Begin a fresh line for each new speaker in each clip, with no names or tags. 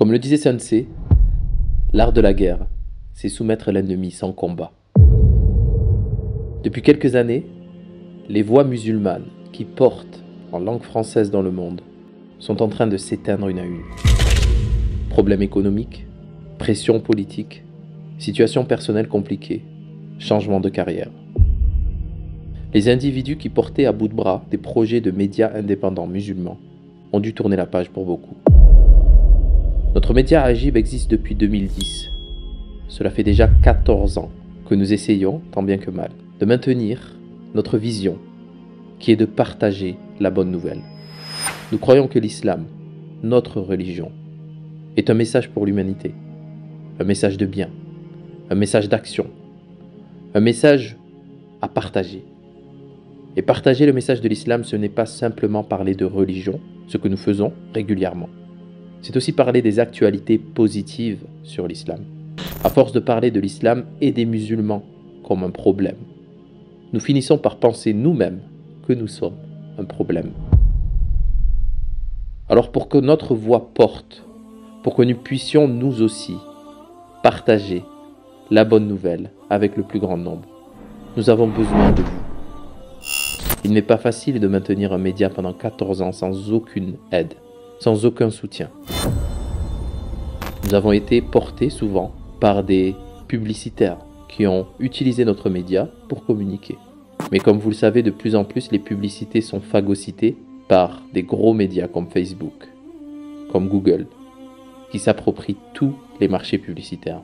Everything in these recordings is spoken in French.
Comme le disait Sun Tzu, l'art de la guerre, c'est soumettre l'ennemi sans combat. Depuis quelques années, les voix musulmanes qui portent en langue française dans le monde sont en train de s'éteindre une à une. Problèmes économiques, pression politique, situation personnelle compliquée, changement de carrière. Les individus qui portaient à bout de bras des projets de médias indépendants musulmans ont dû tourner la page pour beaucoup. Notre média Ajib existe depuis 2010. Cela fait déjà 14 ans que nous essayons, tant bien que mal, de maintenir notre vision, qui est de partager la bonne nouvelle. Nous croyons que l'islam, notre religion, est un message pour l'humanité, un message de bien, un message d'action, un message à partager. Et partager le message de l'islam, ce n'est pas simplement parler de religion, ce que nous faisons régulièrement. C'est aussi parler des actualités positives sur l'islam. À force de parler de l'islam et des musulmans comme un problème, nous finissons par penser nous-mêmes que nous sommes un problème. Alors pour que notre voix porte, pour que nous puissions nous aussi partager la bonne nouvelle avec le plus grand nombre, nous avons besoin de vous. Il n'est pas facile de maintenir un média pendant 14 ans sans aucune aide, sans aucun soutien. Nous avons été portés souvent par des publicitaires qui ont utilisé notre média pour communiquer. Mais comme vous le savez, de plus en plus, les publicités sont phagocytées par des gros médias comme Facebook, comme Google, qui s'approprient tous les marchés publicitaires.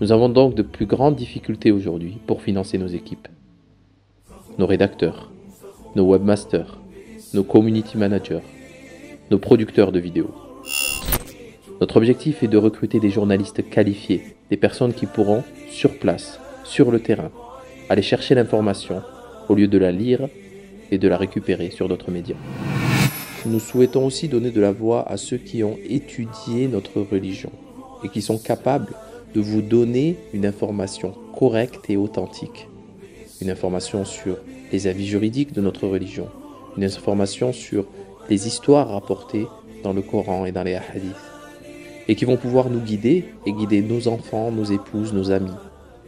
Nous avons donc de plus grandes difficultés aujourd'hui pour financer nos équipes. Nos rédacteurs, nos webmasters, nos community managers, nos producteurs de vidéos. Notre objectif est de recruter des journalistes qualifiés, des personnes qui pourront, sur place, sur le terrain, aller chercher l'information au lieu de la lire et de la récupérer sur d'autres médias. Nous souhaitons aussi donner de la voix à ceux qui ont étudié notre religion et qui sont capables de vous donner une information correcte et authentique. Une information sur les avis juridiques de notre religion, une information sur les histoires rapportées dans le Coran et dans les hadiths, et qui vont pouvoir nous guider et guider nos enfants, nos épouses, nos amis,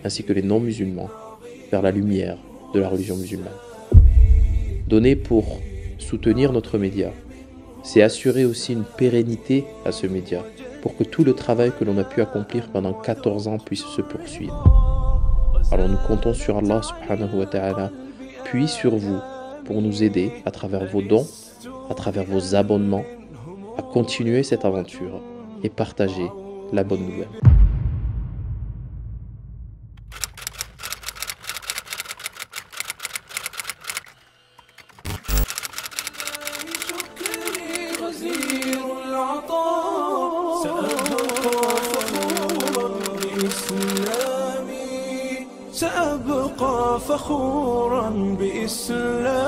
ainsi que les non-musulmans, vers la lumière de la religion musulmane. Donner pour soutenir notre média, c'est assurer aussi une pérennité à ce média, pour que tout le travail que l'on a pu accomplir pendant 14 ans puisse se poursuivre. Alors nous comptons sur Allah subhanahu wa ta'ala, puis sur vous, pour nous aider à travers vos dons, à travers vos abonnements, à continuer cette aventure et partager la bonne nouvelle.
سأبقى فخورا بإسلامي